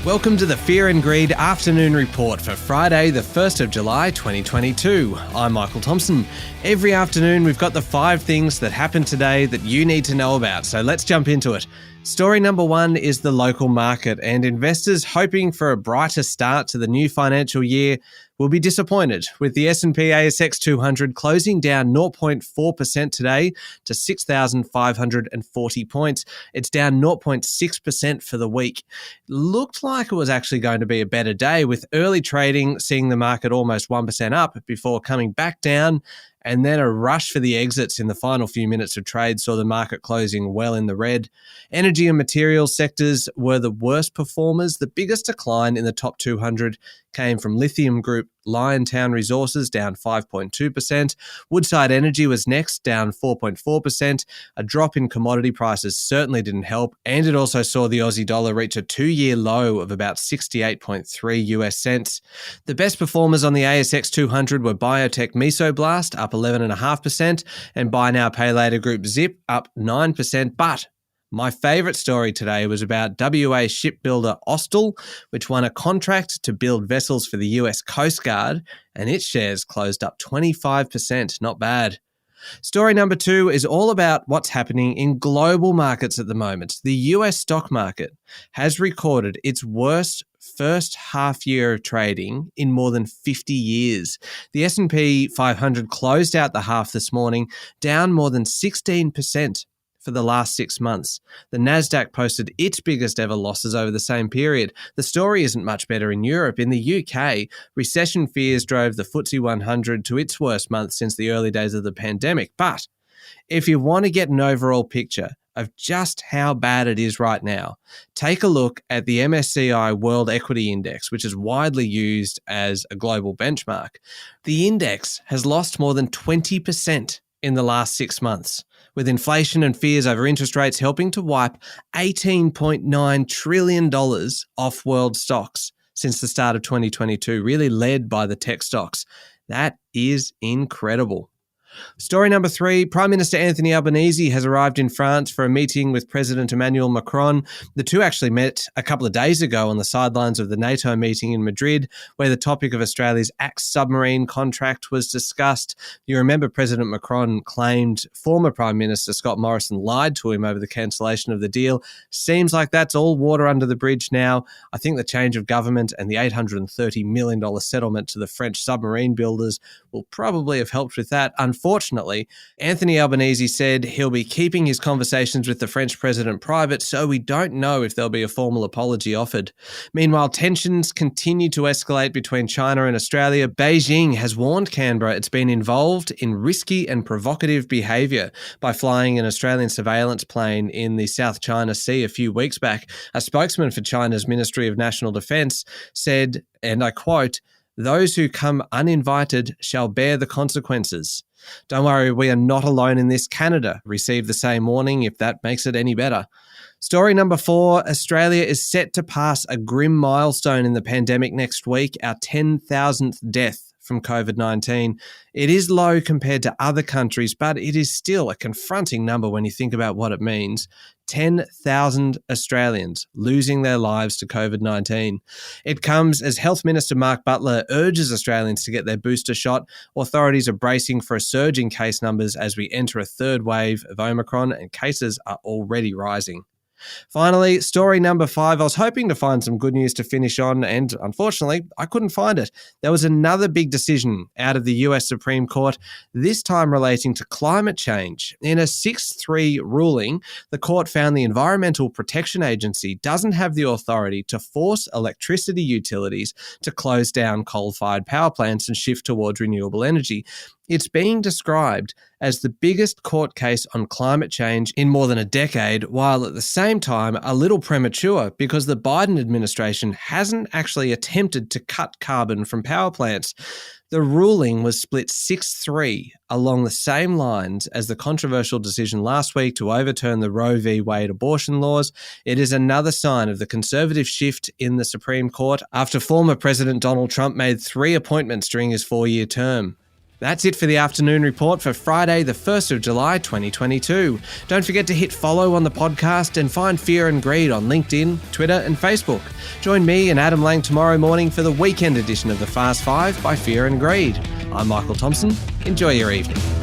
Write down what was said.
Welcome to the Fear and Greed Afternoon Report for Friday, the 1st of July 2022. I'm Michael Thompson. Every afternoon we've got the 5 things that happened today that you need to know about, so let's jump into it. Story number 1 is the local market, and investors hoping for a brighter start to the new financial year will be disappointed, with the S&P ASX 200 closing down 0.4% today to 6,540 points. It's down 0.6% for the week. Looked like it was actually going to be a better day, with early trading seeing the market almost 1% up before coming back down, and then a rush for the exits in the final few minutes of trade saw the market closing well in the red. Energy and materials sectors were the worst performers. The biggest decline in the top 200 came from Lithium Group, Liontown Resources, down 5.2%. Woodside Energy was next, down 4.4%. A drop in commodity prices certainly didn't help, and it also saw the Aussie dollar reach a 2-year low of about 68.3 US cents. The best performers on the ASX 200 were biotech Mesoblast, up 11.5%, and buy now, pay later group Zip, up 9%, but my favourite story today was about WA shipbuilder Austal, which won a contract to build vessels for the US Coast Guard, and its shares closed up 25%. Not bad. Story number 2 is all about what's happening in global markets at the moment. The US stock market has recorded its worst first half year of trading in more than 50 years. The S&P 500 closed out the half this morning, down more than 16%. For the last 6 months. The Nasdaq posted its biggest ever losses over the same period. The story isn't much better in Europe. In the UK, recession fears drove the FTSE 100 to its worst month since the early days of the pandemic. But if you want to get an overall picture of just how bad it is right now, take a look at the MSCI World Equity Index, which is widely used as a global benchmark. The index has lost more than 20% in the last 6 months, with inflation and fears over interest rates helping to wipe $18.9 trillion off world stocks since the start of 2022, really led by the tech stocks. That is incredible. Story number 3, Prime Minister Anthony Albanese has arrived in France for a meeting with President Emmanuel Macron. The two actually met a couple of days ago on the sidelines of the NATO meeting in Madrid, where the topic of Australia's ACS submarine contract was discussed. You remember President Macron claimed former Prime Minister Scott Morrison lied to him over the cancellation of the deal. Seems like that's all water under the bridge now. I think the change of government and the $830 million settlement to the French submarine builders will probably have helped with that. Unfortunately, Anthony Albanese said he'll be keeping his conversations with the French president private, so we don't know if there'll be a formal apology offered. Meanwhile, tensions continue to escalate between China and Australia. Beijing has warned Canberra it's been involved in risky and provocative behaviour by flying an Australian surveillance plane in the South China Sea a few weeks back. A spokesman for China's Ministry of National Defence said, and I quote, "Those who come uninvited shall bear the consequences." Don't worry, we are not alone in this. Canada received the same warning, if that makes it any better. Story number 4, Australia is set to pass a grim milestone in the pandemic next week, our 10,000th death from COVID-19. It is low compared to other countries, but it is still a confronting number when you think about what it means. 10,000 Australians losing their lives to COVID-19. It comes as Health Minister Mark Butler urges Australians to get their booster shot. Authorities are bracing for a surge in case numbers as we enter a third wave of Omicron, and cases are already rising. Finally, story number 5. I was hoping to find some good news to finish on, and unfortunately, I couldn't find it. There was another big decision out of the US Supreme Court, this time relating to climate change. In a 6-3 ruling, the court found the Environmental Protection Agency doesn't have the authority to force electricity utilities to close down coal-fired power plants and shift towards renewable energy. It's being described as the biggest court case on climate change in more than a decade, while at the same time a little premature because the Biden administration hasn't actually attempted to cut carbon from power plants. The ruling was split 6-3 along the same lines as the controversial decision last week to overturn the Roe v. Wade abortion laws. It is another sign of the conservative shift in the Supreme Court after former President Donald Trump made 3 appointments during his 4-year term. That's it for the afternoon report for Friday, the 1st of July, 2022. Don't forget to hit follow on the podcast and find Fear and Greed on LinkedIn, Twitter, and Facebook. Join me and Adam Lang tomorrow morning for the weekend edition of the Fast Five by Fear and Greed. I'm Michael Thompson. Enjoy your evening.